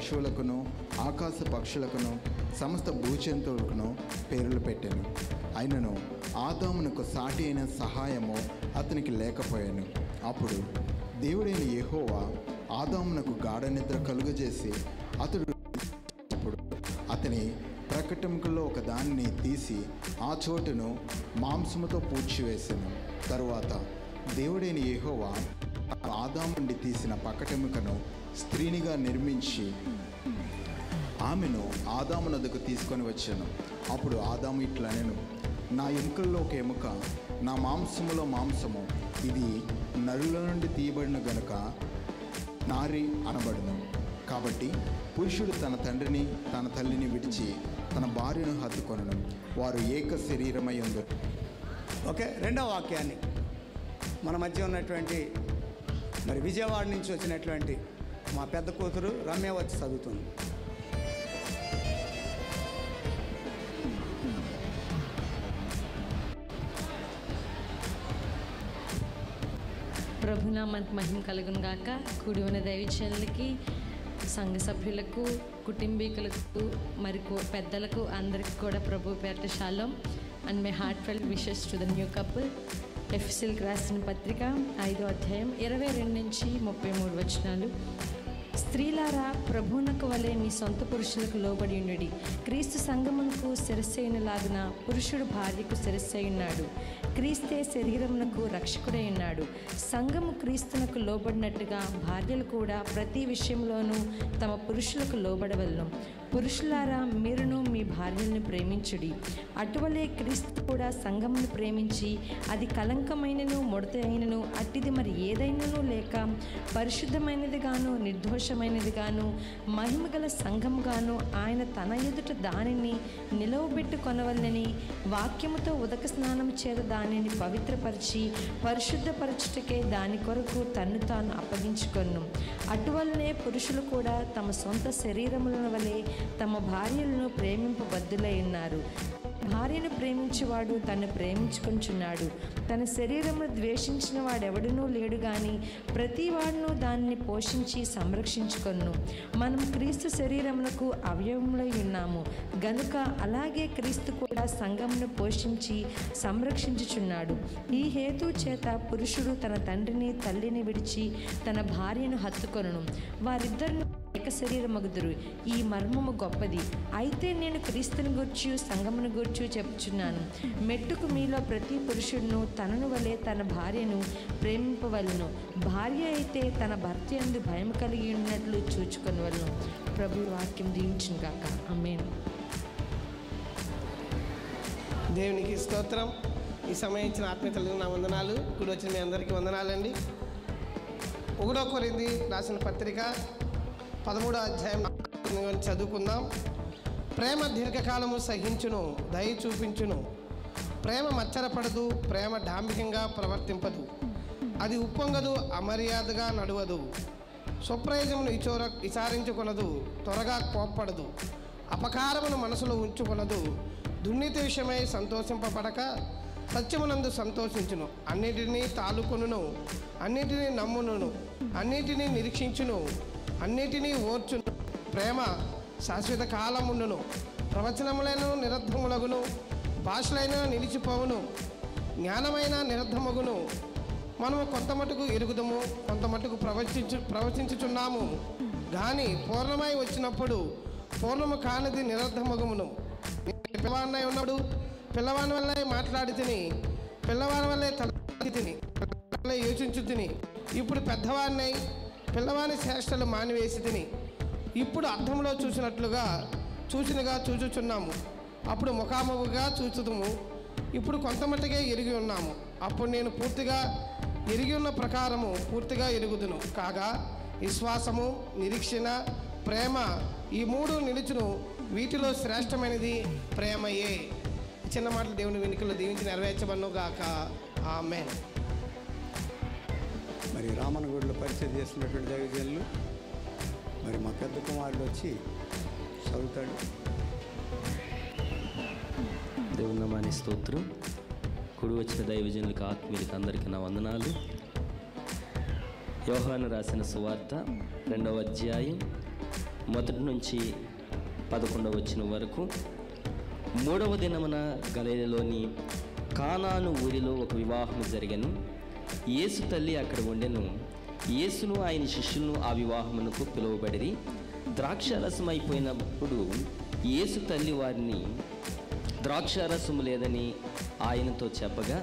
పశువులకును ఆకాశ పక్షులకును సమస్త భూజంతువులకును పేర్లు పెట్టెను. అయినను ఆదామునకు సాటి అయిన సహాయము అతనికి లేకపోయాను. అప్పుడు దేవుడైన యెహోవా ఆదామునకు గాఢ నిద్ర కలుగజేసి అతడు అతని ప్రకటముకల్లో ఒక దానిని తీసి ఆ చోటును మాంసముతో పూడ్చివేసెను. తరువాత దేవుడైన యెహోవా ఆదాము నుండి తీసిన పకటెముకను స్త్రీనిగా నిర్మించి ఆమెను ఆదాము నద్దకు తీసుకొని వచ్చాను. అప్పుడు ఆదాము ఇట్లనెను, నా ఎముకల్లో ఒక ఎముక, నా మాంసములో మాంసము, ఇది నరుల నుండి తీయబడిన గనుక నారి అనబడును. కాబట్టి పురుషుడు తన తండ్రిని తన తల్లిని విడిచి తన భార్యను హత్తుకొనను, వారు ఏక శరీరమై ఉందరు. ఓకే, రెండవ వాక్యాన్ని మన మధ్య ఉన్నటువంటి మరి విజయవాడ నుంచి వచ్చినటువంటి మా పెద్ద కూతురు రమ్య వచ్చి చదువుతుంది. ప్రభునామానికి మహిమ కలుగును గాక. కూడి ఉన్న దైవజనులకి, సంఘ సభ్యులకు, కుటుంబీకులకు, మరి పెద్దలకు అందరికీ కూడా ప్రభు పేరిట షాలోమ్ and my heartfelt wishes to the new couple. ఎఫెసీయులకు రాసిన పత్రిక 5వ అధ్యాయం 22 నుంచి 33 వచనాలు. స్త్రీలారా, ప్రభువునకు వలె మీ సొంత పురుషులకు లోబడి ఉండుడి. క్రీస్తు సంఘమునకు శిరస్సైనలాగున పురుషుడు భార్యకు శిరస్సై ఉన్నాడు. క్రీస్తే శరీరమునకు రక్షకుడై ఉన్నాడు. సంఘము క్రీస్తునకు లోబడినట్టుగా భార్యలు కూడా ప్రతి విషయంలోనూ తమ పురుషులకు లోబడవలను. పురుషులారా, మీరును మీ భార్యలను ప్రేమించుడి. అటువలే క్రీస్తు కూడా సంఘమును ప్రేమించి అది కలంకమైనను ముడత అయినను అట్టిది మరి ఏదైనాను లేక పరిశుద్ధమైనదిగాను నిర్దోషమైనదిగాను మహిమగల సంఘముగాను ఆయన తన ఎదుట దానిని నిలవబెట్టుకొనవలెనని వాక్యముతో ఉదక స్నానం చేత దానిని పవిత్రపరిచి పరిశుద్ధపరచుటకే దాని కొరకు తన్ను తాను అప్పగించుకొను. అటువలనే పురుషులు కూడా తమ సొంత శరీరముల వలె తమ భార్యలను ప్రేమింపబద్దులై ఉన్నారు. భార్యను ప్రేమించేవాడు తను ప్రేమించుకొంచున్నాడు. తన శరీరమును ద్వేషించిన వాడెవడనూ లేడు గాని ప్రతివాడును దానిని పోషించి సంరక్షించుకొను. మనం క్రీస్తు శరీరమునకు అవయవములై ఉన్నాము గనుక అలాగే క్రీస్తు కూడా సంఘమును పోషించి సంరక్షించుచున్నాడు. ఈ హేతు చేత పురుషుడు తన తండ్రిని తల్లిని విడిచి తన భార్యను హత్తుకొనును, వారిద్దరిని ఏక శరీరమగుదురు. ఈ మర్మము గొప్పది. అయితే నేను క్రీస్తుని గూర్చి సంఘమును గూర్చి చెప్పుచున్నాను. మెట్టుకు మీలో ప్రతి పురుషుడును తనను వలె తన భార్యను ప్రేమింపవలను. భార్య అయితే తన భర్త యందు భయం కలిగి ఉన్నట్లు చూచుకొనవలను. ప్రభు వాక్యం దీవించును గాక. ఆమేన్. దేవునికి స్తోత్రం. ఈ సమయం ఇచ్చిన ఆత్మీయతలకు నా వందనాలు. ఇప్పుడు వచ్చిన మీ అందరికీ వందనాలండి. 1 కొరింథీ రాసిన పత్రిక 13వ అధ్యాయం చదువుకుందాం. ప్రేమ దీర్ఘకాలము సహించును, దయ చూపించును. ప్రేమ మచ్చరపడదు, ప్రేమ డాంబికంగా ప్రవర్తింపదు. అది ఉప్పొంగదు, అమర్యాదగా నడవదు. స్వప్రయోజమును విచారించుకొనదు, త్వరగా కోప్పడదు. అపకారమును మనసులో ఉంచుకొనదు. దుర్నీతి విషయమై సంతోషింపబడక సత్యమునందు సంతోషించును. అన్నిటినీ తాలుకొనును, అన్నిటినీ నమ్మును, అన్నిటినీ నిరీక్షించును, అన్నిటినీ ఓర్చును. ప్రేమ శాశ్వత కాలముండును. ప్రవచనములైన నిరర్ధములగును, భాషలైన నిలిచిపోవును, జ్ఞానమైన నిరర్ధమగును. మనము కొంత మటుకు ఎరుగుదము, కొంత మటుకు ప్రవచించుచున్నాము కానీ పూర్ణమై వచ్చినప్పుడు పూర్ణము కానిది నిరర్ధమగును. పిల్లవాడినై ఉన్నప్పుడు పిల్లవాని వల్లే మాట్లాడి తిని, పిల్లవాని వల్లే తలకి తిని, యోచించు తిని. ఇప్పుడు పెద్దవాడినై పిల్లవాని శ్రేష్టలు మానివేసి తిని. ఇప్పుడు అర్థంలో చూచుచున్నాము. అప్పుడు ముఖాముఖిగా చూచుదుము. ఇప్పుడు కొంతమట్టుగా ఎరిగి ఉన్నాము. అప్పుడు నేను పూర్తిగా ఎరిగి ఉన్న ప్రకారము పూర్తిగా ఎరుగుదును. కాగా విశ్వాసము, నిరీక్షణ, ప్రేమ ఈ 3 నిలుచును. వీటిలో శ్రేష్టమైనది ప్రేమయే. చిన్న మాటలు దేవుని వెనుకలో దీవించి నెరవేర్చబడును గాక. ఆమేన్. మరి రామనగూడలో పరిచయం చేస్తున్నటువంటి దైవజనులు మరి మా పెద్ద కుమారుడు వచ్చి చదువుతాడు. దేవుని నామానికి స్తోత్రం. కుడి వచ్చిన దైవజనులకు, ఆత్మీయులకు అందరికీ నా వందనాలు. యోహాను రాసిన సువార్త 2వ అధ్యాయం మొదటి నుంచి 11వ వచనం వరకు. 3వ దినమున గలిలయలోని కానాను ఊరిలో ఒక వివాహం జరిగెను. యేసు తల్లి అక్కడ ఉండెను. యేసును ఆయన శిష్యులను ఆ వివాహమునకు పిలువబడిరి. ద్రాక్షారసం అయిపోయినప్పుడు యేసు తల్లి వారిని ద్రాక్షారసము లేదని ఆయనతో చెప్పగా,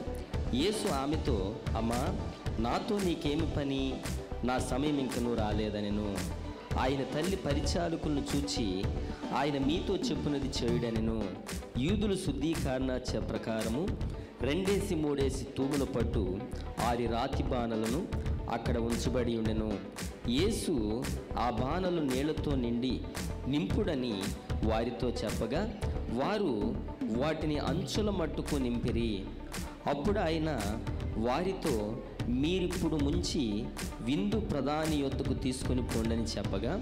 యేసు ఆమెతో, అమ్మా, నాతో నీకేమి పని? నా సమయం ఇంకనూ రాలేదనెను. ఆయన తల్లి పరిచారకులను చూచి, ఆయన మీతో చెప్పునది చేయుడనెను. యూదులు శుద్ధీకరణ ప్రకారము 2-3 తూముల పట్టు 6 రాతి బాణలను అక్కడ ఉంచబడి ఉండెను. యేసు ఆ బాణలు నీళ్లతో నింపుడని వారితో చెప్పగా, వారు వాటిని అంచుల మట్టుకు నింపిరి. అప్పుడు ఆయన వారితో, మీరిప్పుడు ముంచి విందు ప్రధాని యొద్దకు తీసుకొని పోండని చెప్పగా,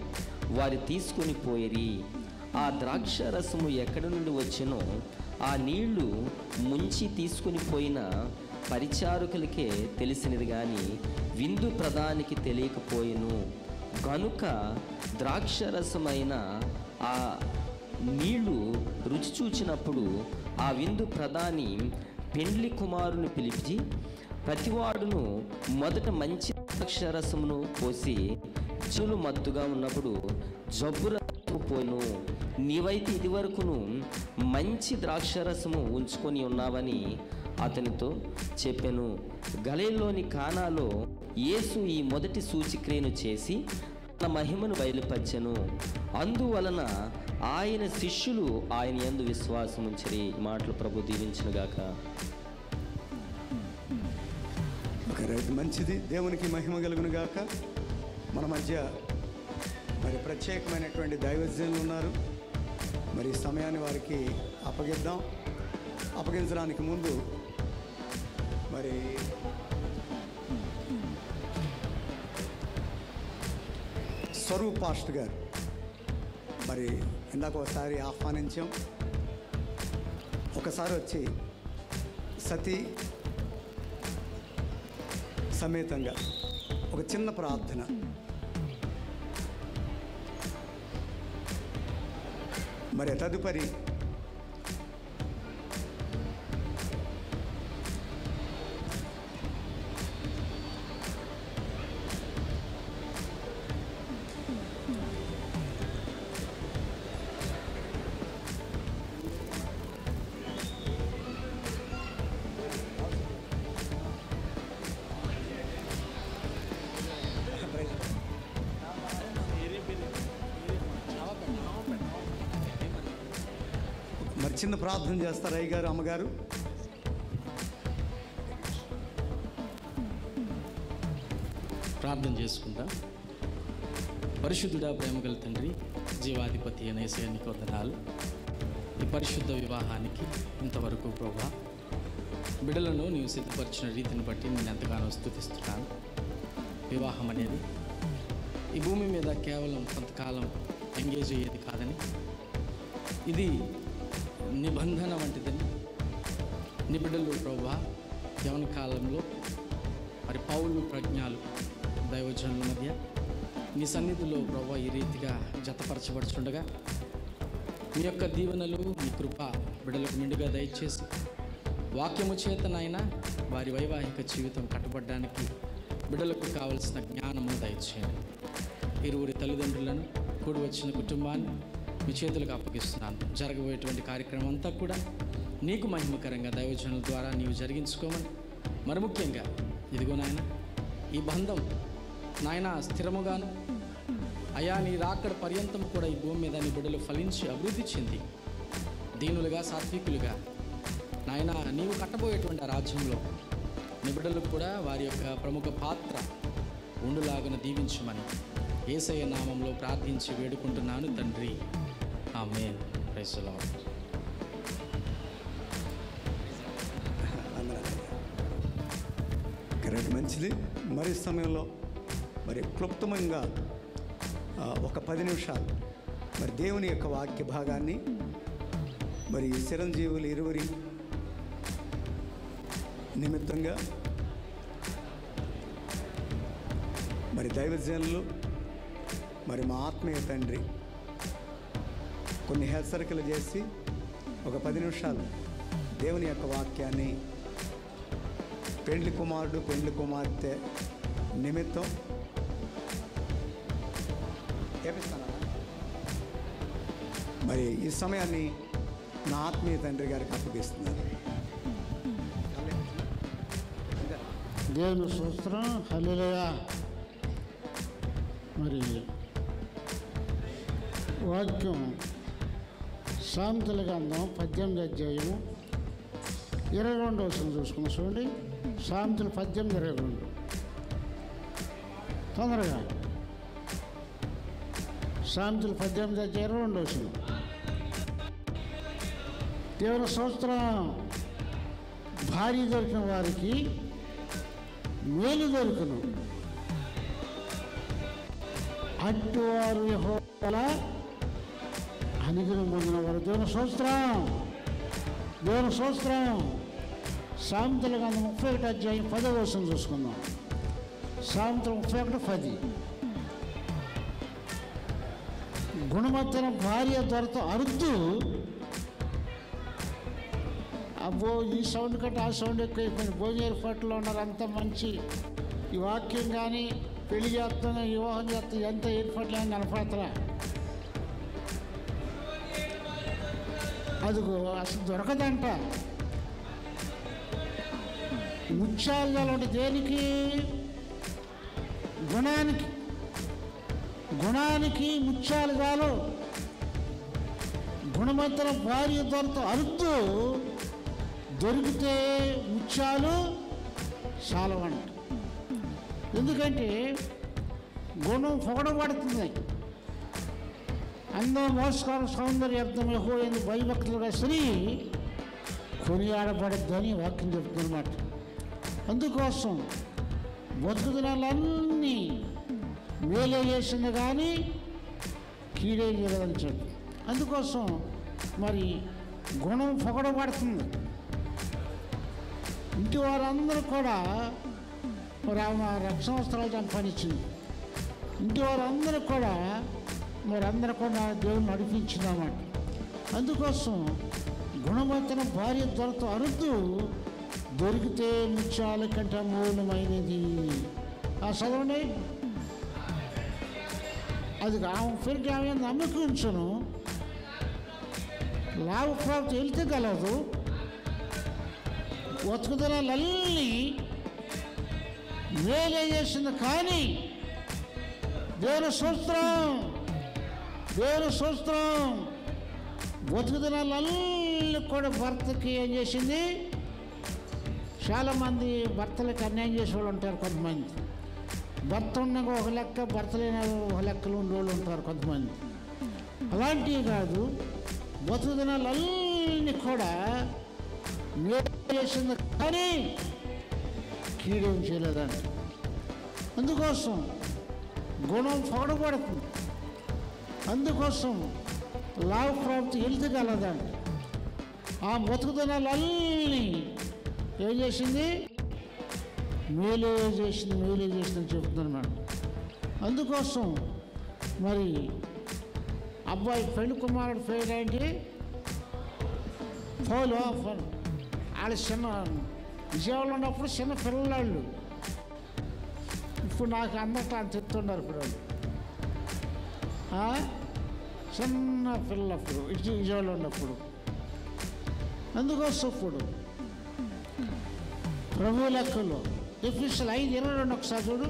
వారు తీసుకొని పోయిరి. ఆ ద్రాక్షరసము ఎక్కడి నుండి వచ్చెనో ఆ నీళ్లు ముంచి తీసుకొని పోయిన పరిచారకులకే తెలిసినది కానీ విందు ప్రధానికి తెలియకపోయెను. కనుక ద్రాక్షరసమైన ఆ నీళ్లు రుచి చూచినప్పుడు ఆ విందు ప్రధాని పెండ్లి కుమారుని పిలిచి, ప్రతివాడును మొదట మంచి ద్రాక్షరసమును పోసి చెలు మత్తుగా ఉన్నప్పుడు జబ్బు పోను, నీవైతే ఇదివరకును మంచి ద్రాక్షరసము ఉంచుకొని ఉన్నావని అతనితో చెప్పెను. గలిలయలోని కానాలో యేసు ఈ మొదటి సూచక్రియను చేసి తన మహిమను బయలుపరచెను. అందువలన ఆయన శిష్యులు ఆయన యందు విశ్వాసం ఉంచిరి. మాటలు ప్రభు దీవించునుగాక. ఓకే, రైట్, మంచిది. దేవునికి మహిమ కలుగును గాక. మన మధ్య మరి ప్రత్యేకమైనటువంటి దైవజనులు ఉన్నారు. మరి ఈ సమయాన్ని వారికి అప్పగిద్దాం. అప్పగించడానికి ముందు మరి స్వరూప్ పాస్టర్ గారు మరి ఇందాక ఒకసారి ఆహ్వానించాం. ఒకసారి వచ్చి సతీ సమేతంగా ఒక చిన్న ప్రార్థన. మరి తదుపరి చిన్న ప్రార్థన చేస్తారు అయ్యగారు, అమ్మగారు. ప్రార్థన చేసుకుందాం. పరిశుద్ధుడా, ప్రేమగల తండ్రి, జీవాధిపతి అనే యేసయ్యకు వందనాలు. ఈ పరిశుద్ధ వివాహానికి ఇంతవరకు ప్రభువా బిడ్డలను నీవు సిద్ధపరిచిన రీతిని బట్టి నేను ఎంతగానో స్తుతిస్తున్నాను. వివాహం అనేది ఈ భూమి మీద కేవలం కొంతకాలం ఎంగేజ్ అయ్యేది కాదని, ఇది నిబంధన వంటిదని నీ బిడ్డలు ప్రభువా యవన కాలంలో మరి పౌలు ప్రజ్ఞాలు దైవజనుల మధ్య నీ సన్నిధిలో ప్రభువా ఈ రీతిగా జతపరచబడుచుండగా మీ యొక్క దీవెనలు, మీ కృప బిడ్డలకు మెండుగా దయచేసి వాక్యము చేతనైనా వారి వైవాహిక జీవితం కట్టబడడానికి బిడ్డలకు కావలసిన జ్ఞానము దయచేయండి. ఇరువురి తల్లిదండ్రులను కూడి వచ్చిన కుటుంబాన్ని మీ చేతులకు అప్పగిస్తున్నాను. జరగబోయేటువంటి కార్యక్రమం అంతా కూడా నీకు మహిమకరంగా దైవజనుల ద్వారా నీవు జరిగించుకోమని, మరి ముఖ్యంగా ఇదిగో నాయన ఈ బంధం నాయన స్థిరముగాను అయా నీ రాకడ పర్యంతం కూడా ఈ భూమి మీద నీ బిడ్డలు ఫలించి అభివృద్ధి చెంది దీనులుగా, సాత్వికులుగా నాయన నీవు కట్టబోయేటువంటి ఆ రాజ్యంలో నీ బిడ్డలకు కూడా వారి యొక్క ప్రముఖ పాత్ర ఉండులాగున దీవించమని యేసయ్య నామంలో ప్రార్థించి వేడుకుంటున్నాను తండ్రి. ఆమేన్. Praise the Lord. కరెక్ట్, మంచిది. మరి సమయంలో మరి క్లుప్తంగా ఒక 10 నిమిషాలు మరి దేవుని యొక్క వాక్య భాగాన్ని మరి చిరంజీవులు ఇరువురి నిమిత్తంగా మరి దైవజనులు మరి మా ఆత్మీయ తండ్రి కొన్ని హెచ్చరికలు చేసి ఒక 10 నిమిషాలు దేవుని యొక్క వాక్యాన్ని పెండ్లి కుమారుడు పెండ్లి కుమార్తె నిమిత్తం ఏపిస్తానా? మరి ఈ సమయాన్ని నా ఆత్మీయ తండ్రి గారికి అప్పగిస్తున్నారు. దేవుని స్తోత్రం, హల్లెలూయా. మరి వాక్యం సామెతల గ్రంథం 18వ అధ్యాయము 22వ వచనం చూసుకున్నాం. చూడండి, సామెతలు 18:22. తొందరగా సామెతలు 18వ అధ్యాయం 22వ వచనం. దేవుని స్తోత్రం. భార్య దొరికిన వారికి మేలు దొరుకును, అట్టువారు యెహోవా అనుగ్రహం పొందిన వారు. దేవుని స్తోత్రం, దేవుని స్తోత్రం. సామెతల గ్రంథం 31వ అధ్యాయం 10వ వచనం చూసుకుందాం. సామెతలు 31:10. గుణవంతుల భార్య దొరత అరుద్దు. అబ్బో, ఈ సౌండ్ కంటే ఆ సౌండ్ ఎక్కువ అయిపోయింది. భోజన ఏర్పాట్లో ఉన్నారు, అంత మంచి ఈ వాక్యం కానీ పెళ్లి చేస్తున్నా వివాహం చేస్తా ఎంత ఏర్పాట్లు అని కనపడతరా. అదిగో అసలు దొరకదంట. ముత్యాలు అంటే దేనికి? గుణానికి. గుణానికి ముత్యాలు చాలు. గుణవంతుల భార్య దొరత అరుద్దు, దొరికితే ముత్యాలు చాలవంట. ఎందుకంటే గుణం పొగడబడుతుంది. అందం, మోసకారం, సౌందర్యార్థం యెహోవా భయభక్తులుగా స్త్రీ కొనియాడబడద్దని వాక్యం చెప్తుందన్నమాట. అందుకోసం బతుకుదినాలన్నీ మేలే చేసింది కానీ కీడే చేయలేదని చెప్పి, అందుకోసం మరి గుణం పొగడబడుతుంది. ఇంటి వారందరూ కూడా మరి ఆమె రక్షణ వస్త్రాలు సంపాదించింది. ఇంటి వారందరూ కూడా మరి అందరూ కూడా దేవుని నడిపించిందన్నమాట. అందుకోసం గుణవంతుల భార్య దొరత అరుద్దు, దొరికితే ముత్యాల కంటే అమూల్యమైనది. ఆ చదవండి. అది ఆమె పెరిగి ఆమె నమ్మకం ఉంచును, లాభప్రాప్తి వెళ్తే గలదు. బతుకుదలన్నీ మేలే చేసింది కానీ దేవుని స్తోత్రం, దేవుని స్తోత్రం. బతుకుదలన్నీ కూడా భర్తకి ఏం చేసింది? చాలామంది భర్తలకు అన్యాయం చేసే వాళ్ళు ఉంటారు. కొంతమంది భర్త ఉన్నాక ఒక లెక్క, భర్త లేని ఒక లెక్కలు ఉండే వాళ్ళు ఉంటారు కొంతమంది. అలాంటివి కాదు, బతుకుదలన్నీ కూడా మేలు చేసింది కానీ కీడేం చేయలేదంట. అందుకోసం గుణం పొగడబడుతుంది. అందుకోసం లాభప్రాప్తి వెళ్తగలదంట. ఆ బతుకుదనాలన్నీ ఏం చేసింది? మేలే చేసింది, మేలే చేసిందని చెప్తున్నాను మేడం. అందుకోసం మరి అబ్బాయి పెళ్లి కుమారుడు పేరు ఏంటి? పౌలు. వాళ్ళు చిన్న విజయవాడలో ఉన్నప్పుడు చిన్న పిల్లలు. ఇప్పుడు నాకు అందట అని చెప్తున్నారు. ఇప్పుడు చిన్న పిల్లప్పుడు విజయవాడలో ఉన్నప్పుడు. అందుకోసం ఇప్పుడు ప్రభు లెక్కలో ఎఫెసీయులు 5:22 ఒకసారి చూడు.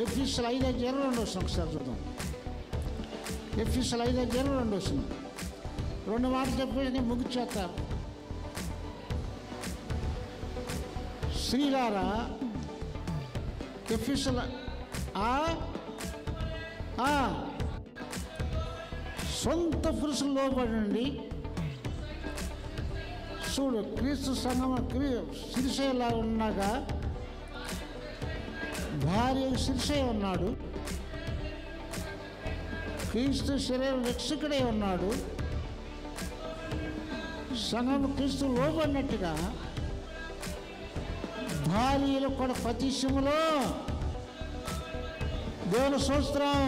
ఎఫెసీయులు 5:22 ఒకసారి చూద్దాం. ఎఫెసీయులు 5:22 వస్తుంది. 2 మాటలు చెప్పేసి నేను ముగిచేస్తాను. స్త్రీలారా ఎఫెసీయుల సొంత పురుషులు లోబడండి. చూడు, క్రీస్తు సంఘం శిరసలా ఉన్నాగా భార్య శిరసే ఉన్నాడు. క్రీస్తు శరీరం రక్షకుడే ఉన్నాడు. సంఘం క్రీస్తు లోబడినట్టుగా భార్యలు కూడా ప్రతి విషయంలో దేవుని స్తోత్రం.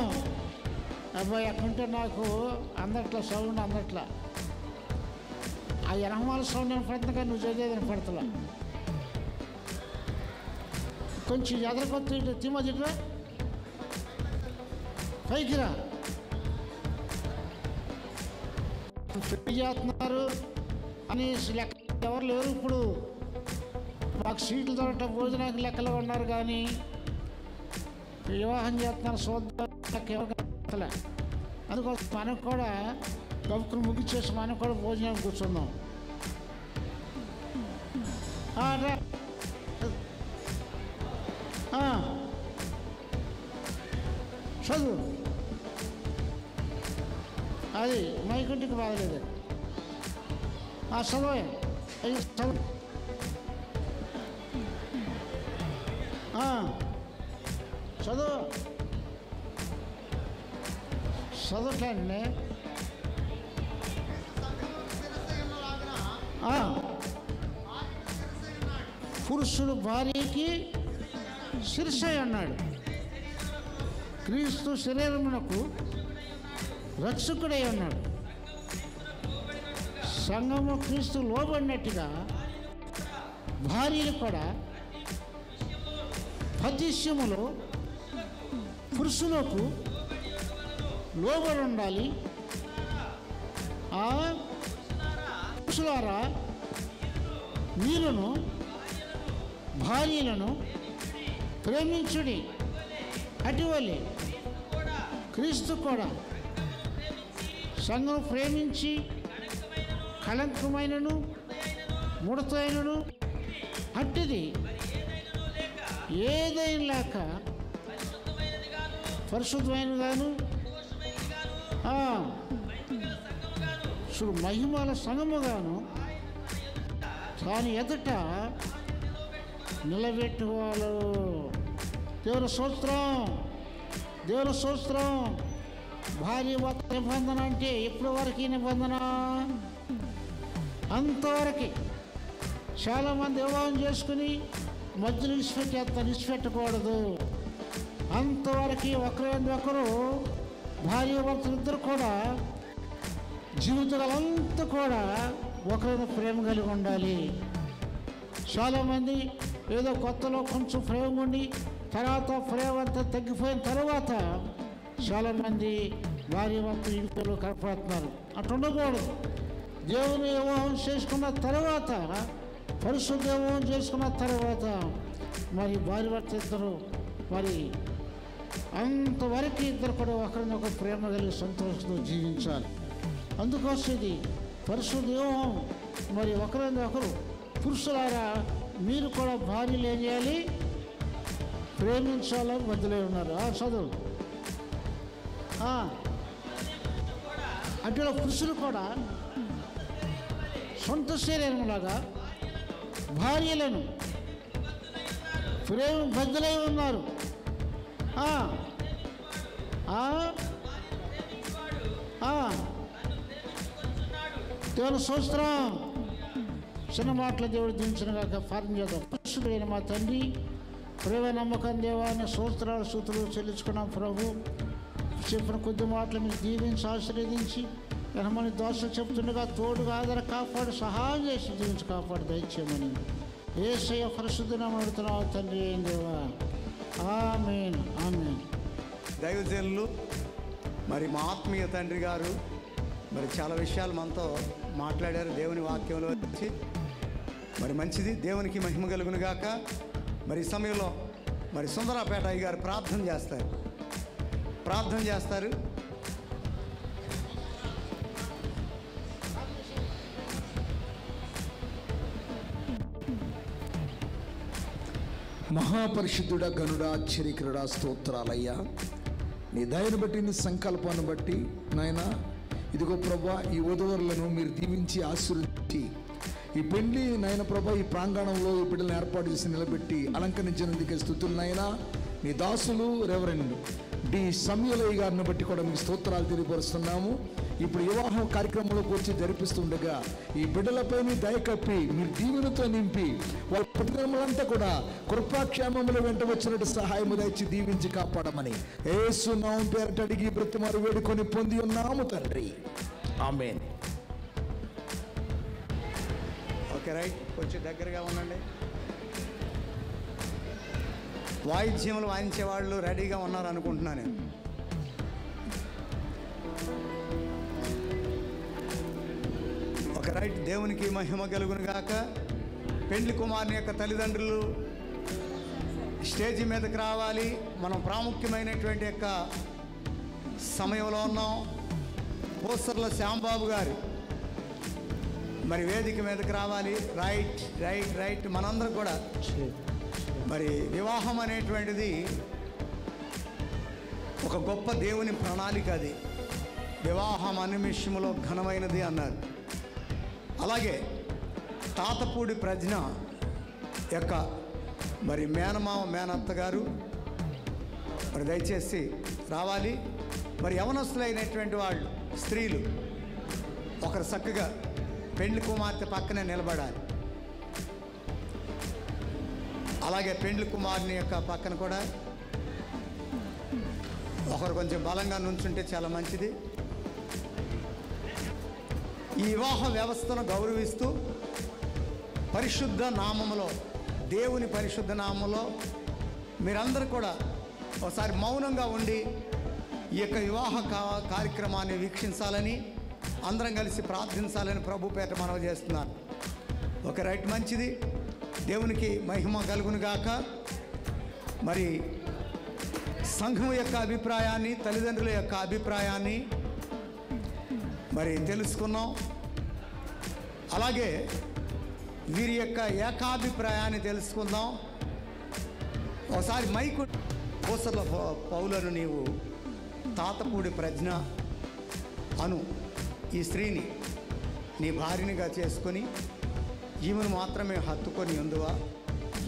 అబ్బాయి ఎక్కడుంటే నాకు అందట్లా సౌండ్ అందట్లా, ఆ ఎనహమాల సౌండ్ వినపడుతుంది కానీ నువ్వు చదివేది వినపడతలా. కొంచెం ఎదరకొత్త తిమ్మదిట్రా, పైకి రా. పెళ్లి చేస్తున్నారు అని లెక్క ఎవరు లేరు ఇప్పుడు. మాకు సీట్లు దొరకటం భోజనానికి లెక్కలో ఉన్నారు కానీ వివాహం చేస్తున్నారు చూద్దాం లెక్క ఎవరు కలే. అందుకోసం మనకు కూడా గబుక్కును ముగిచ్చేసి మనం కూడా భోజనానికి కూర్చుందాం. చదువు అది మైకుంటికి బాగలేదు. చదువు చదువు చదువు చదువుట్లండి. పురుషుడు భార్యకి శిరస్సై అన్నాడు. క్రీస్తు శరీరమునకు రక్షకుడై ఉన్నాడు. సంఘము క్రీస్తు లోబడినట్టుగా భార్యలు కూడా పతిష్యములో పురుషులకు లోబడి ఉండాలి. పురుషులారా మీరును భార్యలను ప్రేమించుడి, అటువలే క్రీస్తు కూడా సంఘం ప్రేమించి కళంకమైనను ముడతైనను అట్టిది ఏదైనా లేక పరిశుద్ధమైనగాను మహిమల సంగముగాను దాని ఎదుట నిలబెట్టుకోవాలి. దేవుని స్తోత్రం, దేవుని స్తోత్రం. భార్య భర్త నిబంధన అంటే ఎప్పటి వరకు నిబంధన? అంతవరకు. చాలామంది వివాహం చేసుకుని మధ్యలో విడిచిపెట్టకూడదు. అంతవరకు ఒకరు భార్య భర్తలు ఇద్దరు కూడా జీవితాలంతా కూడా ఒకరిని ప్రేమ కలిగి ఉండాలి. చాలామంది ఏదో కొత్తలో కొంచెం ప్రేమ ఉండి తర్వాత ప్రేమ అంతా తగ్గిపోయిన తర్వాత చాలామంది భార్య భర్తలు ఇంట్లో కనపడుతున్నారు. అటు ఉండకూడదు. దేవుని వివాహం చేసుకున్న తర్వాత, పరిశుద్ధ వివాహం చేసుకున్న తర్వాత మరి భార్య భర్త ఇద్దరు మరి అంతవరకు ఇద్దరు కూడా ఒకరినొకరు ప్రేమ కలిగి సంతోషంతో జీవించాలి. అందుకోసం ఇది పరిశుద్ధ వివాహం. మరి ఒకరినొకరు పురుషులారా మీరు కూడా భార్యలు ఏం చేయాలి? ప్రేమించాలని మధ్యలో ఉన్నారు. చదువు. అటు పురుషులు కూడా సొంత శరీరంలాగా భార్యలను ప్రేమ బద్దలై ఉన్నారు. దేవుని స్తోత్రం. చిన్న మాటల దేవుడు దించిన కాక ప్రార్థన చేద్దాం. పరిశుద్ధుడైన మా తండ్రి, ప్రేమ నమ్మకం దేవాన్ని స్తోత్రాలు సూత్రులు చెల్లించుకున్నాం. ప్రభు చెప్పిన కొద్ది మాటలు మీరు దీవించి ఆశీర్వదించి మన దోషలు చెప్తుండగా తోడుగా ఆధార కాపాడు సహాయం చేసి దీవించి కాపాడు దయచేయమని యేసయ్య పరిశుద్ధ నామమున అడుగుతున్నాము తండ్రి. ఏం దేవా, ఆమేన్ ఆమేన్. దైవజనులు మరి మా ఆత్మీయ తండ్రి గారు మరి చాలా విషయాలు మనతో మాట్లాడారు దేవుని వాక్యంలో వచ్చి. మరి మంచిది, దేవునికి మహిమ కలుగును గాక. మరి ఈ సమయంలో మరి సుందరాపేట అయ్య గారు ప్రార్థన చేస్తారు. మహాపరిశుద్ధుడా, గనుడా, ఆశ్చర్యకరుడా, స్తోత్రాలయ్యా. నీ దయను బట్టి, నీ సంకల్పాన్ని బట్టి నాయన ఇదిగో ప్రభా ఈ వధువరులను మీరు దీవించి ఆశీర్వదించి ఈ పెండ్లి నాయన ప్రభా ఈ ప్రాంగణంలో ఈ బిడ్డలను ఏర్పాటు చేసి నిలబెట్టి అలంకరించినందుకే స్తుతులు నాయన. నీ దాసులు రెవరెండ్ డి సమయలయ్య గారిని బట్టి కూడా మీకు స్తోత్రాలు తెలియపరుస్తున్నాము. ఇప్పుడు వివాహం కార్యక్రమంలోకి వచ్చి జరిపిస్తుండగా ఈ బిడ్డలపై మీ దయ కప్పి మీరు దీవెనతో నింపి వాళ్ళ కుటుంబములంతా కూడా కృపాక్షేమముల వెంట వచ్చినట్టు సహాయము దయచి దీవించి కాపాడమని యేసు నామం పేరట అడిగి బ్రతిమారు వేడుకొని పొంది ఉన్నాము తండ్రి. ఆమేన్. ఓకే రైట్, కొంచెం దగ్గరగా ఉండండి. వాయిద్యములు వాయించే వాళ్ళు రెడీగా ఉన్నారు అనుకుంటున్నాను నేను. ఒక రైట్, దేవునికి మహిమ కలుగును గాక. పెండ్లి కుమారుని యొక్క తల్లిదండ్రులు స్టేజి మీదకి రావాలి. మనం ప్రాముఖ్యమైనటువంటి యొక్క సమయంలో ఉన్నాం. పోస్టర్ల శ్యాంబాబు గారు మరి వేదిక మీదకి రావాలి. Right right right. మనందరం కూడా మరి వివాహం అనేటువంటిది ఒక గొప్ప దేవుని ప్రణాళిక. అది వివాహం అనిమిషములో ఘనమైనది అన్నారు. అలాగే తాతపూడి ప్రజ్ఞ యొక్క మరి మేనమామ మేనత్త గారు మరి దయచేసి రావాలి. మరి యవనస్తులైనటువంటి వాళ్ళు స్త్రీలు ఒకరు చక్కగా పెండ్లి కుమార్తె పక్కనే నిలబడాలి. అలాగే పెండ్లి కుమారుని యొక్క పక్కన కూడా ఒకరు కొంచెం బలంగా నుంచుంటే చాలా మంచిది. ఈ వివాహ వ్యవస్థను గౌరవిస్తూ పరిశుద్ధ నామములో, దేవుని పరిశుద్ధ నామములో మీరందరూ కూడా ఒకసారి మౌనంగా ఉండి ఈ యొక్క వివాహ కార్యక్రమాన్ని వీక్షించాలని, అందరం కలిసి ప్రార్థించాలని ప్రభు పేట మనవి చేస్తున్నాను. ఒక రైట్, మంచిది. దేవునికి మహిమ కలుగును గాక. మరి సంఘం యొక్క అభిప్రాయాన్ని, తల్లిదండ్రుల యొక్క అభిప్రాయాన్ని మరి తెలుసుకున్నాం. అలాగే వీరి యొక్క ఏకాభిప్రాయాన్ని తెలుసుకుందాం. ఒకసారి మైకు పోసర్ల పౌలను నీవు తాతపూడి ప్రజ్ఞ అను ఈ స్త్రీని నీ భార్యనిగా చేసుకొని ఈమెను మాత్రమే హత్తుకొని ఉందువా,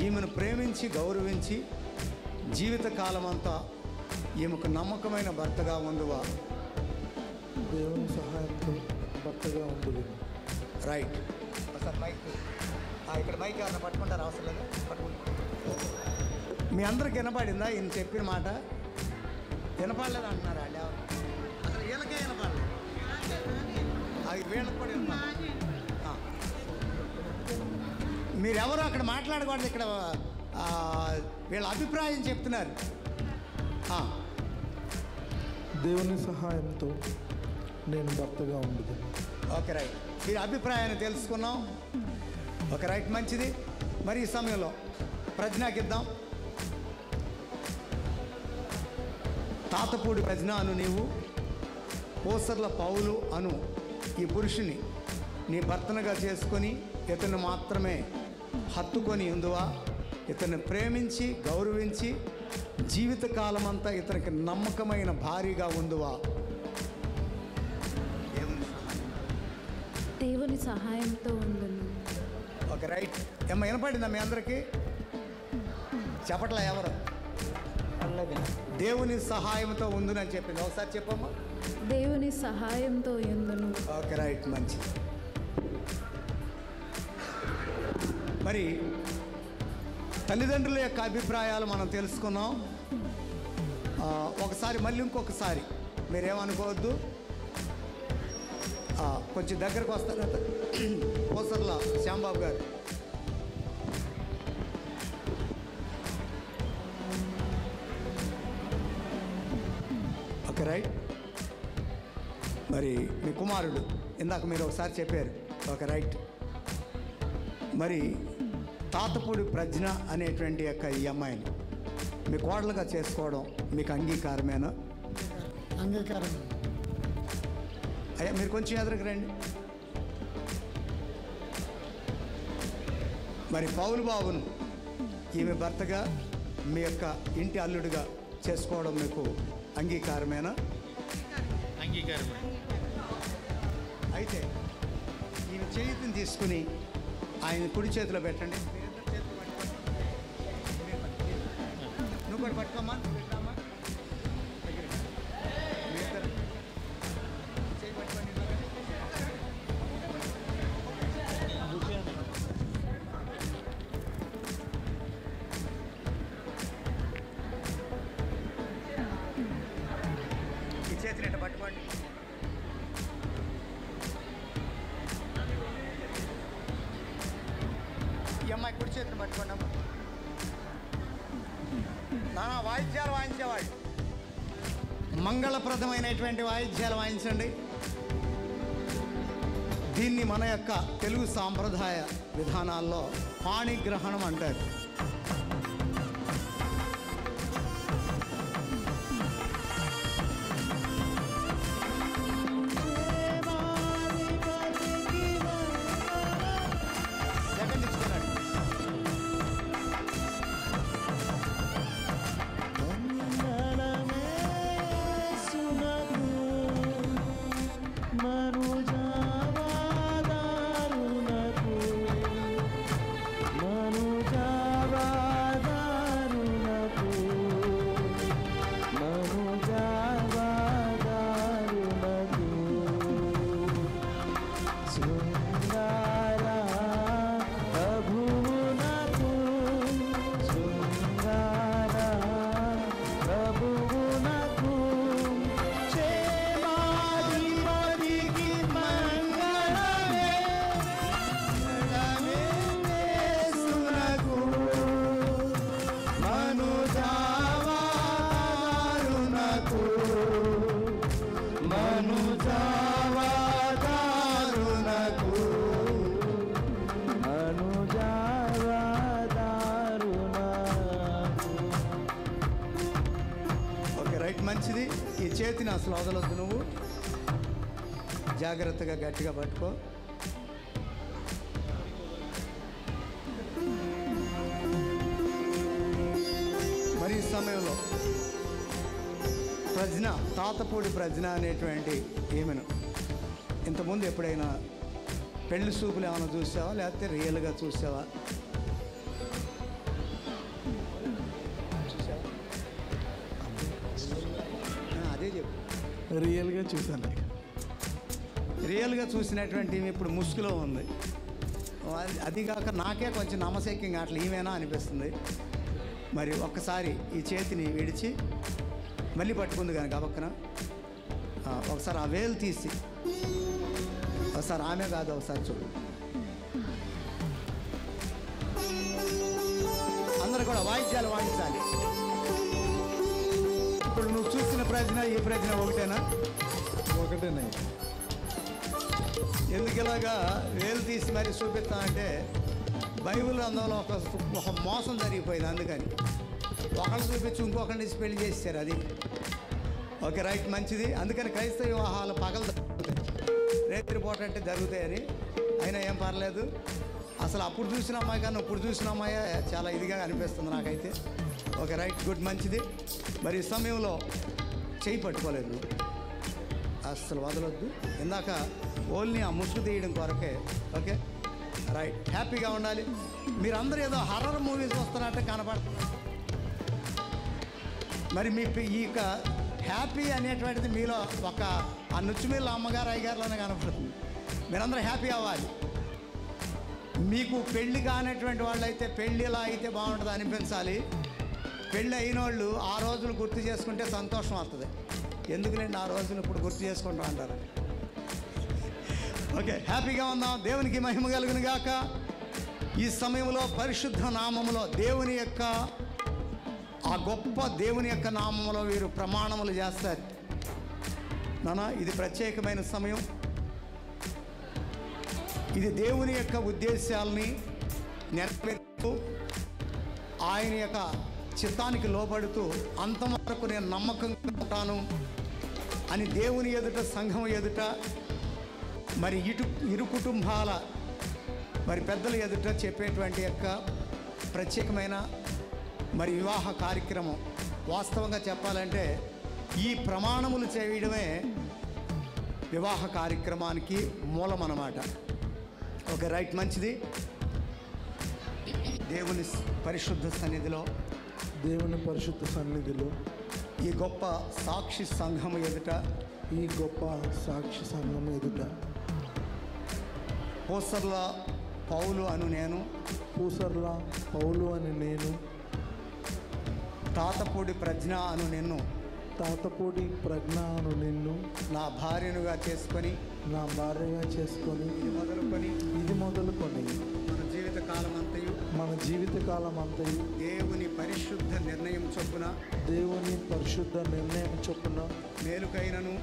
ఈమెను ప్రేమించి గౌరవించి జీవితకాలం అంతా ఈమెకు నమ్మకమైన భర్తగా ఉందువా. దేవుని సహాయంతో భర్తగా ఉంటుంది. రైట్. ఒకసారి మైక్ ఇక్కడ మైక్ ఏమన్నా పట్టుకుంటారు, అవసరం లేదు, పట్టుకుంటారు. మీ అందరికి వినపడిందా ఈయన చెప్పిన మాట? వినపడలేదు అంటున్నారు వాళ్ళు. అసలు వీళ్ళకే వినపడలేదు, అది వీళ్ళకి కూడా వినపడలేదు. మీరెవరు అక్కడ మాట్లాడకూడదు, ఇక్కడ వీళ్ళ అభిప్రాయం చెప్తున్నారు. దేవుని సహాయంతో నేను భర్తగా ఉండదు. ఓకే రైట్, వీరి అభిప్రాయాన్ని తెలుసుకున్నాం. ఓకే రైట్, మంచిది. మరి ఈ సమయంలో ప్రజ్ఞకి ఇద్దాం. తాతపూడి ప్రజ్ఞ అను నీవు పోసర్ల పౌలు అను ఈ పురుషుని నీ భర్తనుగా చేసుకొని ఇతను మాత్రమే హత్తుకొని ఉందువా, ఇతన్ని ప్రేమించి గౌరవించి జీవితకాలం అంతా ఇతనికి నమ్మకమైన భార్యగా ఉందువా. దేవుని సహాయంతో ఉండును. Okay right. ఏమో వినపడిందా మీ అందరికీ? చెప్పట్లా ఎవరు? దేవుని సహాయంతో ఉందని చెప్పింది. ఒకసారి చెప్పమ్మా. దేవుని సహాయంతో ఉండును. ఓకే రైట్, మంచిది. మరి తల్లిదండ్రుల యొక్క అభిప్రాయాలు మనం తెలుసుకున్నాం. ఒకసారి మళ్ళీ ఇంకొకసారి మీరేమనుకోవద్దు, కొంచెం దగ్గరకు వస్తారా పోసర్ల శ్యాంబాబు గారు? Okay right. మరి మీ కుమారుడు ఇందాక మీరు ఒకసారి చెప్పారు. Okay right. మరి తాతపూడి ప్రజ్ఞ అనేటువంటి యొక్క ఈ అమ్మాయిని మీ కోడలుగా చేసుకోవడం మీకు అంగీకారమేనా? అంగీకారం. అయ్యా మీరు కొంచెం ఎదురుకు రండి. మరి పౌలు బాబును ఈమె భర్తగా మీ యొక్క ఇంటి అల్లుడిగా చేసుకోవడం మీకు అంగీకారమేనా? అంగీకారమే. అయితే ఈమె చేతిని తీసుకుని ఆయన కుడి చేతిలో పెట్టండి. నువ్వు కూడా పట్టుకోమ్మా, చేతిని ఇట్ట పట్టుకోండి. ఈ అమ్మాయి కుడి చేతిని పట్టుకోండి అమ్మ. నానా వాయిద్యాలు వాయించేవాడు, మంగళప్రదమైనటువంటి వాయిద్యాలు వాయించండి. దీన్ని మన యొక్క తెలుగు సాంప్రదాయ విధానాల్లో పాణిగ్రహణం అంటారు. మంచిది. ఈ చేతిని అసలు వదలొద్దు, నువ్వు జాగ్రత్తగా గట్టిగా పట్టుకో. మరి ఈ సమయంలో ప్రజ్ఞ, తాతపూడి ప్రజ్ఞ అనేటువంటి ఈమెను ఇంతకుముందు ఎప్పుడైనా పెళ్లి చూపులు ఏమైనా చూసావా, లేకపోతే రియల్గా చూసావా? అదే చెప్పు. రియల్గా చూసాను. రియల్గా చూసినటువంటి ఇప్పుడు ముసుగులో ఉంది. అది కాక నాకే కొంచెం నమ్మశక్యంగా అట్లా ఈమెనా అనిపిస్తుంది. మరి ఒక్కసారి ఈ చేతిని విడిచి మళ్ళీ పట్టుకుంది కనుక పక్కన ఒకసారి ఆ వేలు తీసి ఒకసారి ఆమె కాదు ఒకసారి చూడు. అందరూ కూడా వాయిద్యాలు వాయించాలి. ఇప్పుడు నువ్వు చూసిన ప్రశ్న ఈ ప్రశ్న ఒకటేనా? ఒకటేనా? ఎందుకు ఇలాగా వేలు తీసి మరి చూపిస్తా అంటే బైబిల్ అందులో ఒక మోసం జరిగిపోయింది. అందుకని ఒకళ్ళు చూపించి ఇంకొకరిని పెళ్లి చేశారు. అది ఓకే, రైట్, మంచిది. అందుకని క్రైస్తవ వివాహాలు పగలు రేత్రిపూట అంటే జరుగుతాయని. అయినా ఏం పర్లేదు. అసలు అప్పుడు చూసిన అమ్మాయి కన్నా ఇప్పుడు చూసిన అమ్మాయి చాలా ఇదిగా అనిపిస్తుంది నాకైతే. ఓకే, రైట్, గుడ్, మంచిది. మరి ఈ సమయంలో చేయి పట్టుకోలేదు, అసలు వదలొద్దు. ఇందాక ఓన్లీ ఆ ముసుగు తీయడం కొరకే. ఓకే, రైట్, హ్యాపీగా ఉండాలి. మీరందరూ ఏదో హర్రర్ మూవీస్ వస్తున్నట్టు కనపడుతుంది. మరి మీ ఈ హ్యాపీ అనేటువంటిది మీలో ఒక ఆ నుచ్చుమీళ్ళ అమ్మగారు అయ్యగారులోనే కనపడుతుంది. మీరందరూ హ్యాపీ అవ్వాలి. మీకు పెళ్ళి కానటువంటి వాళ్ళు అయితే పెళ్ళి ఇలా అయితే బాగుంటుంది అనిపించాలి. పెళ్ళి అయిన వాళ్ళు ఆ రోజులు గుర్తు చేసుకుంటే సంతోషం వస్తుంది. ఎందుకులేండి ఆ రోజులు ఇప్పుడు గుర్తు చేసుకుంటాం అంటారు. ఓకే, హ్యాపీగా ఉందాం. దేవునికి మహిమ కలుగును గాక. ఈ సమయంలో పరిశుద్ధ నామములో దేవుని యొక్క ఆ గొప్ప దేవుని యొక్క నామములో వీరు ప్రమాణములు చేస్తారు. నానా, ఇది ప్రత్యేకమైన సమయం. ఇది దేవుని యొక్క ఉద్దేశాలని నెరవేరుతూ ఆయన యొక్క చిత్తానికి లోబడుతూ అంతం వరకు నేను నమ్మకంగా ఉంటాను అని దేవుని ఎదుట, సంఘం ఎదుట, మరి ఇరు కుటుంబాల మరి పెద్దల ఎదుట చెప్పేటువంటి యొక్క ప్రత్యేకమైన మరి వివాహ కార్యక్రమం. వాస్తవంగా చెప్పాలంటే ఈ ప్రమాణములు చేయడమే వివాహ కార్యక్రమానికి మూలం అన్నమాట. ఓకే, రైట్, మంచిది. దేవుని పరిశుద్ధ సన్నిధిలో ఈ గొప్ప సాక్షి సంఘం ఎదుట పూసర్ల పౌలు అని నేను తాతపూడి ప్రజ్ఞ అను తాతపూడి ప్రజ్ఞను నిన్ను నా భార్యనుగా చేసుకొని నా భార్యగా చేసుకొని ఇది మొదలుకొని మన జీవితకాలం అంతయు దేవుని పరిశుద్ధ నిర్ణయం చొప్పున మేలుకైనను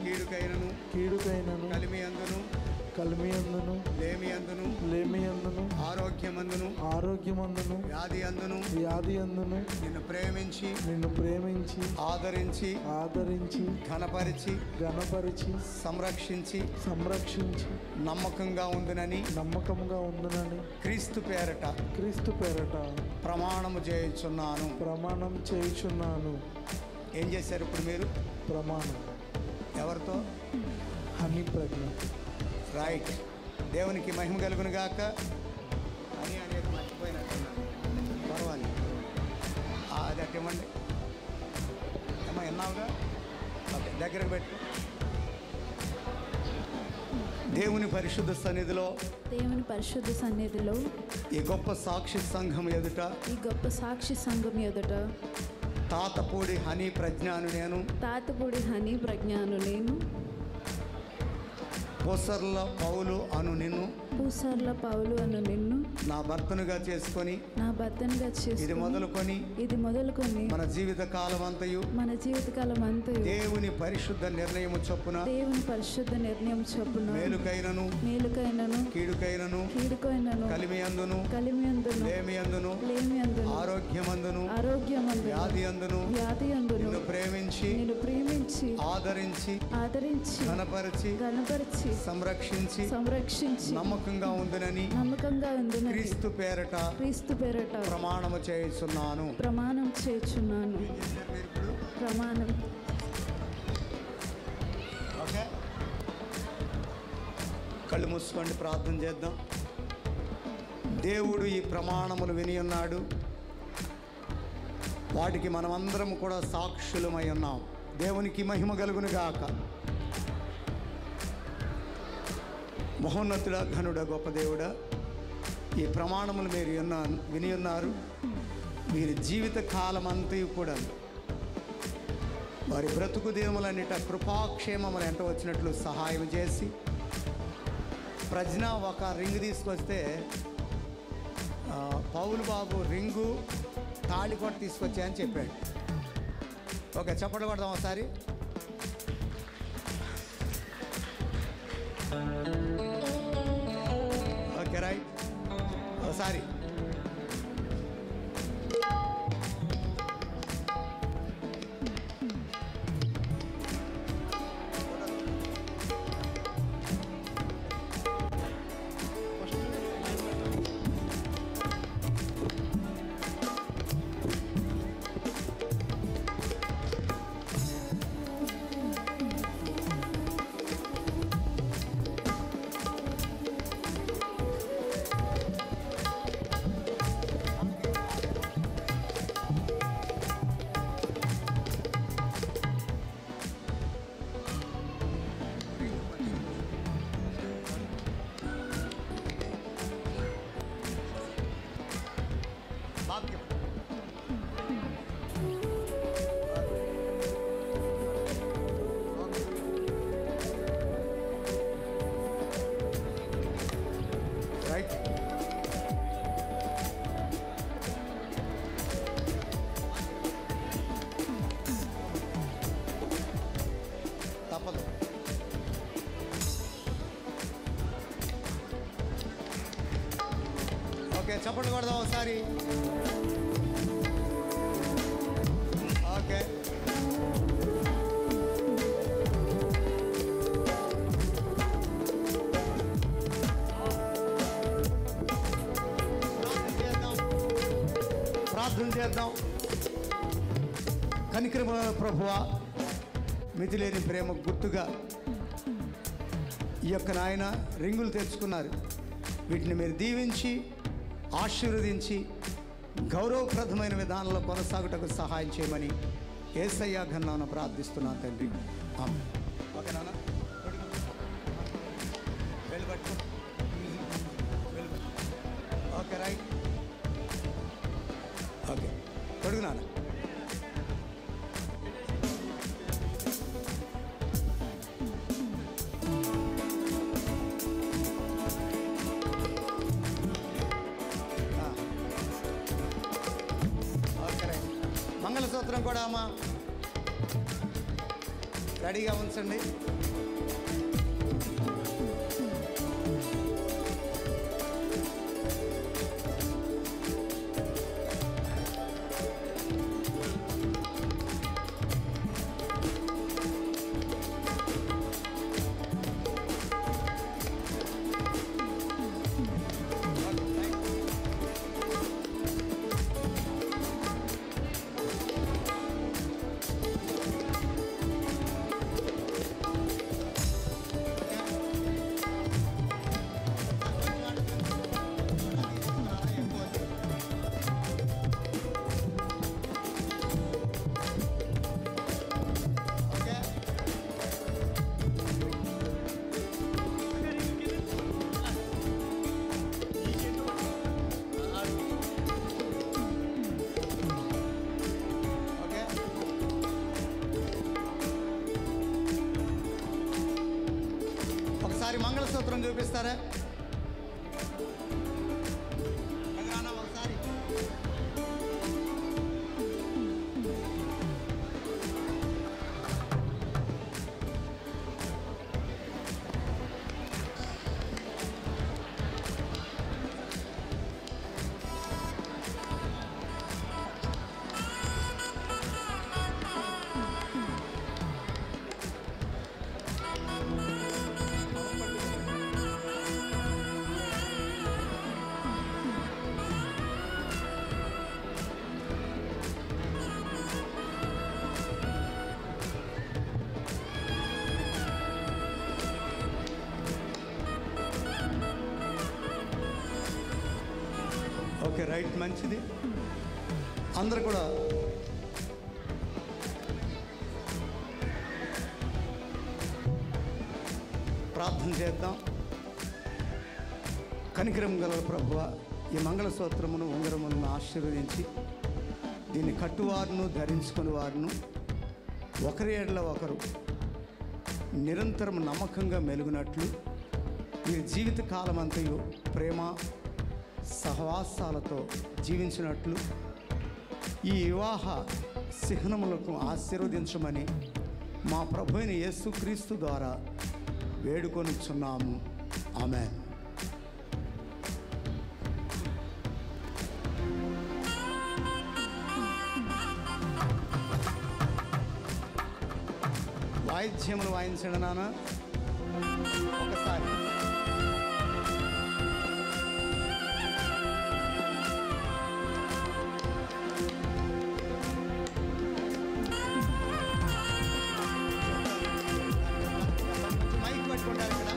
కీడుకైనను కలిమియందును లేమియందును ఆరోగ్యమందును వ్యాధి అందును నిన్ను ప్రేమించి ఆదరించి ఘనపరిచి సంరక్షించి నమ్మకంగా ఉండునని క్రీస్తు పేరట ప్రమాణం చేయుచున్నాను. ఏం చేశారు ఇప్పుడు మీరు? ప్రమాణం ఎవరితో? హనీ ప్రజ్ఞ. రైట్. దేవునికి మహిమ కలుగును గాక. అని అనేది మర్చిపోయినట్టున్నాను, పర్వాలేదు. అది అట్ట ఇవ్వండి ఏమో విన్నావుగా, ఓకే దగ్గరకు పెట్టు. దేవుని పరిశుద్ధ సన్నిధిలో ఈ గొప్ప సాక్షి సంఘం ఎదుట తాతపూడి హనీ ప్రజ్ఞను నేను పూసర్ల పౌలు అను నిన్ను నా భర్తనుగా చేసుకొని ఇది మొదలుకొని మన జీవిత కాలం అంతయు దేవుని పరిశుద్ధ నిర్ణయము చొప్పున మేలుకైనను కీడుకైనను కలిమియందును లేమియందును ఆరోగ్యమందును వ్యాధి అందును నిన్ను ప్రేమించి ఆదరించి ఘనపరిచి సంరక్షించి నమ్మకంగా ఉండునని క్రీస్తు పేరట ప్రమాణం చేయుచున్నాను. ఓకే, కళ్ళు మూసుకోండి, ప్రార్థన చేద్దాం. దేవుడు ఈ ప్రమాణములు విని ఉన్నాడు, వాటికి మనమందరం కూడా సాక్షులమై ఉన్నాం. దేవునికి మహిమ కలుగును గాక. మహోన్నతుడా, ఘనుడా, గొప్ప దేవుడా, ఈ ప్రమాణములు మీరు విని ఉన్నారు. వీరి జీవిత కాలం అంతయు కూడా వారి బ్రతుకు దినములన్నిట కృపాక్షేమములు ఎంట వచ్చినట్లు సహాయం చేసి, ప్రజ్ఞ ఒక రింగ్ తీసుకొస్తే పౌలు బాబు రింగు తాళి కూడా తీసుకొచ్చాయని చెప్పాడు. ఓకే, చప్పట్లు కొడదాం ఒకసారి. ఓకే రైట్, ఒకసారి రైట్. తప్పదు. ఓకే, చప్పట్లు కొడదాం ఒకసారి. ఓకే, ప్రార్థన చేద్దాం. కనికరముల ప్రభువా, మితిలేని ప్రేమ గుర్తుగా ఈ యొక్క నాయన రింగులు తెచ్చుకున్నారు. వీటిని మీరు దీవించి ఆశీర్వదించి గౌరవప్రదమైన విధానంలో కొనసాగుటకు సహాయం చేయమని యేసయ్య ఘనాన ప్రార్థిస్తున్నాను తండ్రి. ఆమేన్. ఓకే నాన్న, వెళ్ళబట్టు. Okay right. ఓకే, కొడుకు నాన్న. మంగళసూత్రం కూడా అమ్మా రెడీగా ఉంచండి. ఒకసారి మంగళసూత్రం చూపిస్తారా? ఒకసారి ఓకే, రైట్, మంచిది. అందరు కూడా ప్రార్థన చేద్దాం. కనికరం గల ప్రభువా, ఈ మంగళసూత్రమును ఉంగరములను ఆశీర్వదించి దీన్ని కట్టువారును ధరించుకుని వారును ఒకరి ఏడల ఒకరు నిరంతరం నమ్మకంగా మెలుగునట్లు వీరి జీవిత కాలం అంతయు ప్రేమ సహవాసాలతో జీవించినట్లు ఈ వివాహ చిహ్నములకు ఆశీర్వదించమని మా ప్రభు అయిన యేసుక్రీస్తు ద్వారా వేడుకొనిచున్నాము. ఆమేన్. వాయిద్యములు వాయించండి నాన్న ఒకసారి. మైక్ పట్టుకుంటారు ఇక్కడ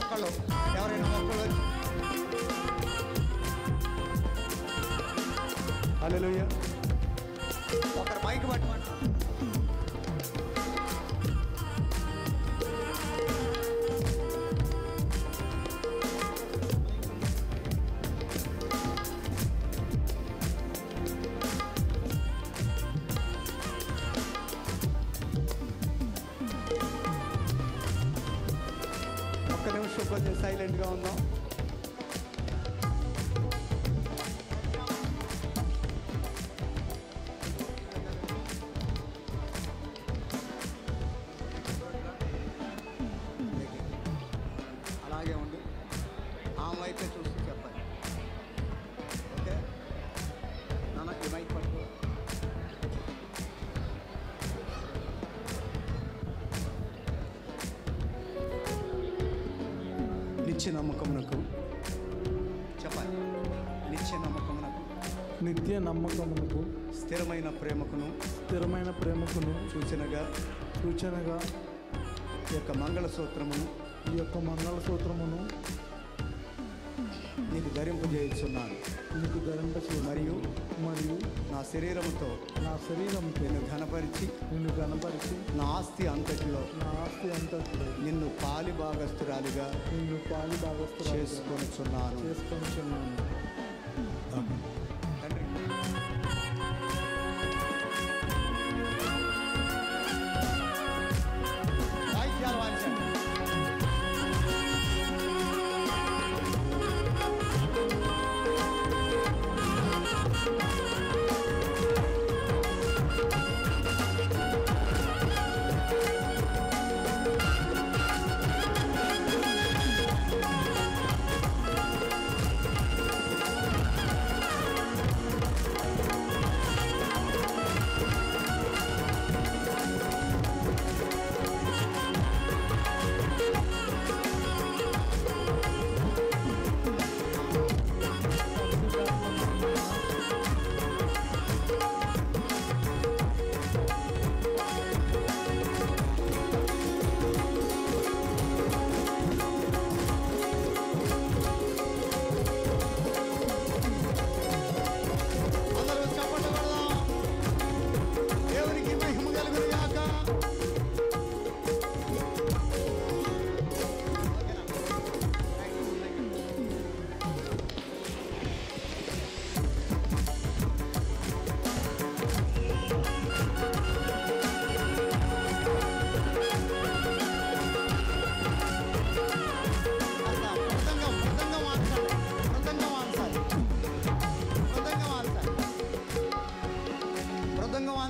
ఒకళ్ళు, ఎవరైనా ఒక్కళ్ళు వచ్చి హల్లెలూయా ఒకరు మైక్ పట్టుకోండి. ఒక్క నిమిషం కొంచెం సైలెంట్గా ఉందాం. అలాగే ఉండి ఆమె వైపే చూస్తూ చెప్పాలి. ఓకే నాన్న, ఈ మైక్ పట్టుకో. నిత్య నమ్మకమునకు చెప్పాలి. నిత్య నమ్మకమునకు, నిత్య నమ్మకమునకు, స్థిరమైన ప్రేమకును సూచనగా ఈ యొక్క మంగళసూత్రమును నీకు ధరింపజేయుచున్నాను. మరియు నా శరీరముతో నిన్ను ఘనపరిచి నా ఆస్తి అంతటిలో నిన్ను పాలి భాగస్తురాలిగా చేసుకొనుచున్నాను. తండ్రి వాయిద్యాలు వాయించండి.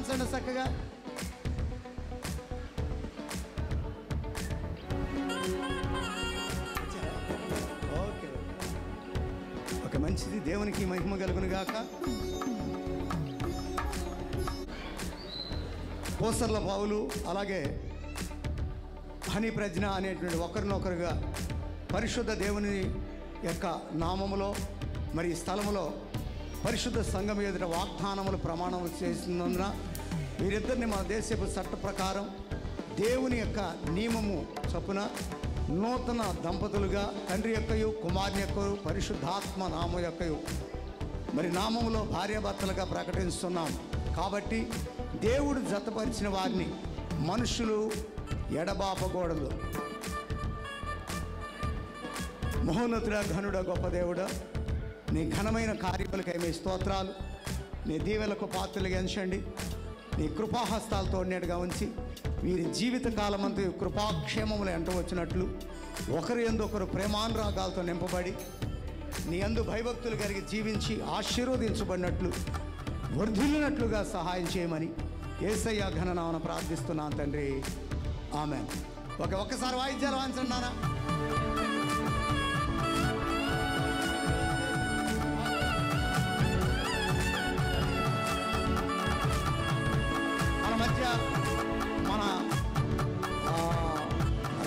వంచండి చక్కగా. ఓకే ఓకే, మంచిది. దేవునికి మహిమ కలుగును గాక. కోసర్ల పావులు అలాగే హనీ ప్రజ్ఞ అనేటువంటి ఒకరినొకరుగా పరిశుద్ధ దేవుని యొక్క నామములో మరి ఈ స్థలములో పరిశుద్ధ సంఘం ఎదుట వాగ్దానములు ప్రమాణములు చేసినందున వీరిద్దరిని మన దేశపు చట్ట ప్రకారం దేవుని యొక్క నియమము చొప్పున నూతన దంపతులుగా తండ్రి యొక్కయు కుమారుని యొక్కయు పరిశుద్ధాత్మ నామం యొక్కయు మరి నామములో భార్యాభర్తలుగా ప్రకటిస్తున్నాం. కాబట్టి దేవుడు జతపరిచిన వారిని మనుషులు ఎడబాపకూడదు. మహోన్నతుడా, ఘనుడా, గొప్ప దేవుడా, నీ ఘనమైన కార్యములకై మీ స్తోత్రాలు. నీ దీవెలకు పాత్రలుగా ఎంచండి. నీ కృపాహస్తాలతో ఉన్నట్టుగా ఉంచి వీరి జీవితకాలమంతా కృపాక్షేమములు ఎంట వచ్చినట్లు ఒకరి యందు ఒకరు ప్రేమానురాగాలతో నింపబడి నీ యందు భయభక్తులు కలిగి జీవించి ఆశీర్వదించబడినట్లు వర్ధిల్లినట్లుగా సహాయం చేయమని యేసయ్య ఘననామన ప్రార్థిస్తున్నాను తండ్రి. ఆమేన్. ఒక్కసారి వాయిద్యాలు వాయించండి నాన్న. మన మధ్య మన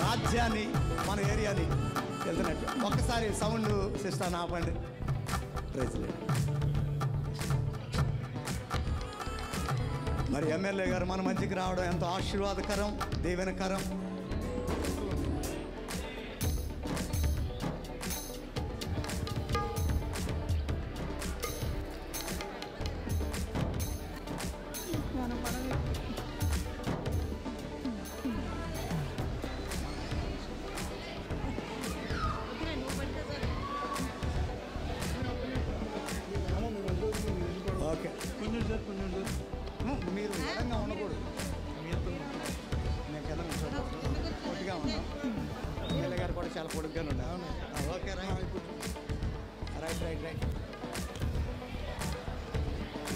రాజ్యాన్ని మన ఏరియాని వెళ్తున్నట్టు ఒక్కసారి సౌండ్ సిస్టమ్ ఆపండి. Praise lord. మరి ఎమ్మెల్యే గారు మన మధ్యకి రావడం ఎంతో ఆశీర్వాదకరం, దీవెనకరం. ఓకే, మీరు ఎడంగా ఉండకూడదు. నేను కింద పొట్టిగా ఉన్నాను. ఎమ్మెల్యే గారు కూడా చాలా పొడుగ్గానే ఉన్నారు. Okay, right right right right.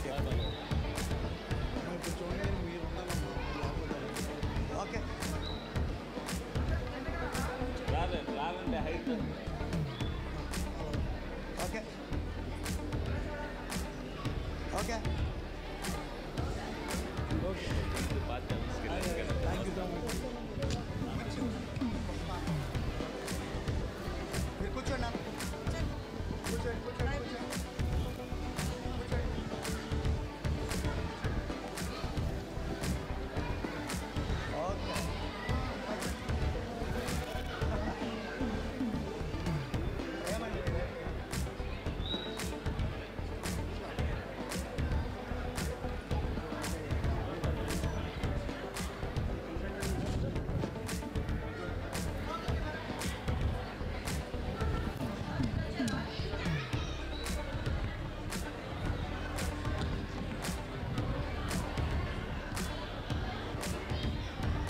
Okay, okay okay. మీరు కూర్చోండి అన్న. కూర్చోండి కూర్చోండి కూర్చోండి. ఓకే.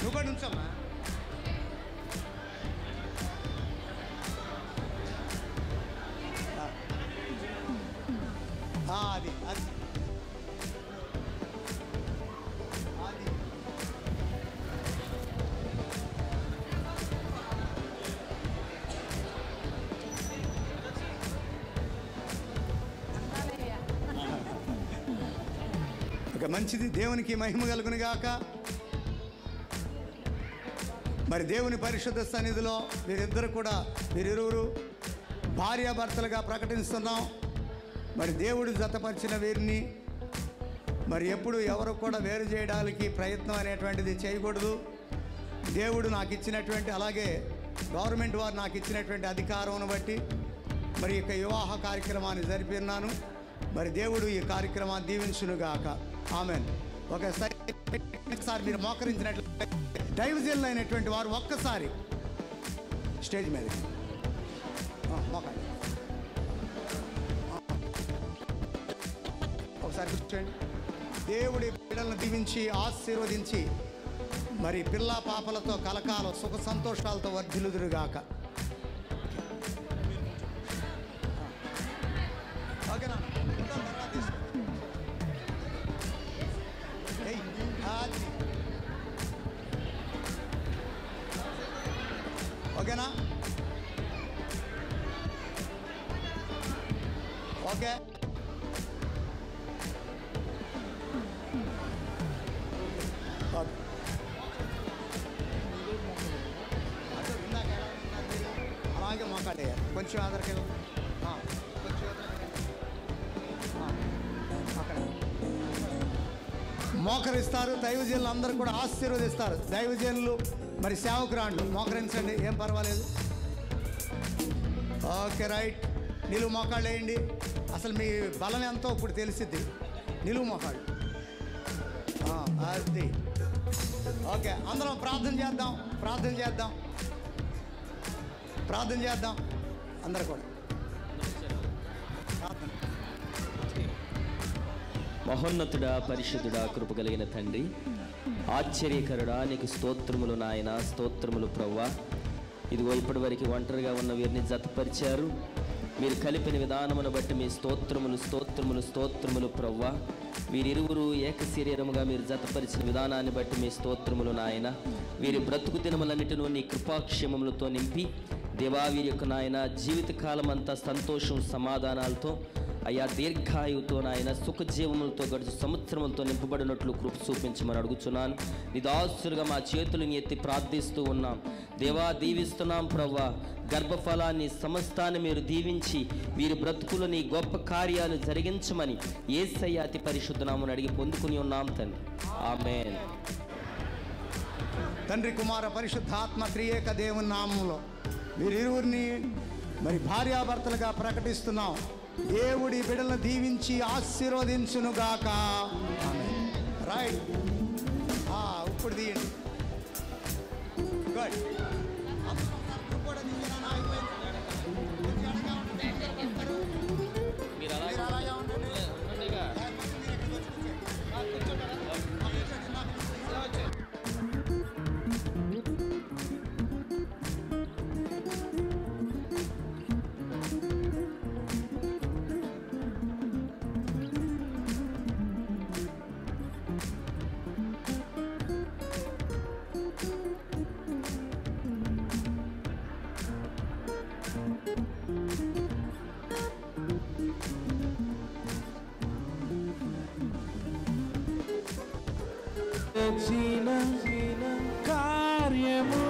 నువ్వు కూడా ఉంచమ్మా. అది అది అది ఒక మంచిది. దేవునికి మహిమ కలుగును గాక. మరి దేవుని పరిశుద్ధ సన్నిధిలో వీరిద్దరు కూడా వీరిరువురు భార్యాభర్తలుగా ప్రకటిస్తున్నాం. మరి దేవుడు జతపరిచిన వీరిని మరి ఎప్పుడు ఎవరు కూడా వేరు చేయడానికి ప్రయత్నం అనేటువంటిది చేయకూడదు. దేవుడు నాకు ఇచ్చినటువంటి అలాగే గవర్నమెంట్ వారు నాకు ఇచ్చినటువంటి అధికారం బట్టి మరి ఈ వివాహ కార్యక్రమాన్ని జరిపిన్నాను. మరి దేవుడు ఈ కార్యక్రమాన్ని దీవించునుగాక. ఆమెన్. ఒకసారి మీరు మోకరించినట్లయితే దైవజనులు అయినటువంటి వారు ఒక్కసారి స్టేజ్ మీద మోకండి. ఒకసారి కూర్చోండి. దేవుడి బిడ్డలను దీవించి ఆశీర్వదించి మరి పిల్ల పాపలతో కలకాలం సుఖ సంతోషాలతో వర్ధిల్లుదురుగాక. ఓకేనా? ఏయ్ కొంచెం ఆధారకి మోకరిస్తారు. దైవజనులు అందరూ కూడా ఆశీర్వదిస్తారు. దైవజనులు మరి సేవకురాండ్లు మోకరించండి, ఏం పర్వాలేదు. Okay right. నిలువు మోకాళ్ళు వేయండి. అసలు మీ బలం ఎంతో ఇప్పుడు తెలిసిద్ది. నిలువు మోకాళ్ళు. అది ఓకే. అందరం ప్రార్థన చేద్దాం, ప్రార్థన చేద్దాం, ప్రార్థన చేద్దాం అందరు కూడా ప్రార్థన. మహోన్నతుడా, పరిశుద్ధుడా, కృప కలిగిన తండ్రి, ఆశ్చర్యకరుడా, నీకు స్తోత్రములు నాయన, స్తోత్రములు ప్రవ్వా. ఇదిగో ఇప్పటి వరకు ఒంటరిగా ఉన్న వీరిని జతపరిచారు. మీరు కలిపిన విధానమును బట్టి మీ స్తోత్రములు, స్తోత్రములు, స్తోత్రములు ప్రవ్వా. వీరిరువురు ఏక శరీరముగా మీరు జతపరిచిన విధానాన్ని బట్టి మీ స్తోత్రములు నాయన. వీరి బ్రతుకు దినములన్నిటినూ నీ కృపాక్షేమములతో నింపి దేవా, వీరి యొక్క నాయన జీవితకాలం అంతా సంతోషం, సమాధానాలతో, అయ్యా దీర్ఘాయువుతో నాయన సుఖజీవములతో గడుచు సంవత్సరములతో నింపబడినట్లు కృప చూపించమని అడుగుచున్నాను. నిదాసులుగా మా చేతులను ఎత్తి ప్రార్థిస్తూ ఉన్నాం దేవా, దీవిస్తున్నాం ప్రవ్వా. గర్భఫలాన్ని సమస్తాన్ని మీరు దీవించి వీరి బ్రతుకులు నీ గొప్ప కార్యాలు జరిగించమని యేసయ్య అతి పరిశుద్ధ నామమున అడిగి పొందుకుని ఉన్నాం తండ్రి, ఆమేన్. తండ్రి, కుమార, పరిశుద్ధాత్మ త్రియేక దేవుని నామంలో వీరిరువురిని మరి భార్యాభర్తలుగా ప్రకటిస్తున్నాం. దేవుడి బిడ్డలను దీవించి ఆశీర్వదించునుగాక. రైట్. ఇప్పుడు తీయండి. గుడ్. కార్యము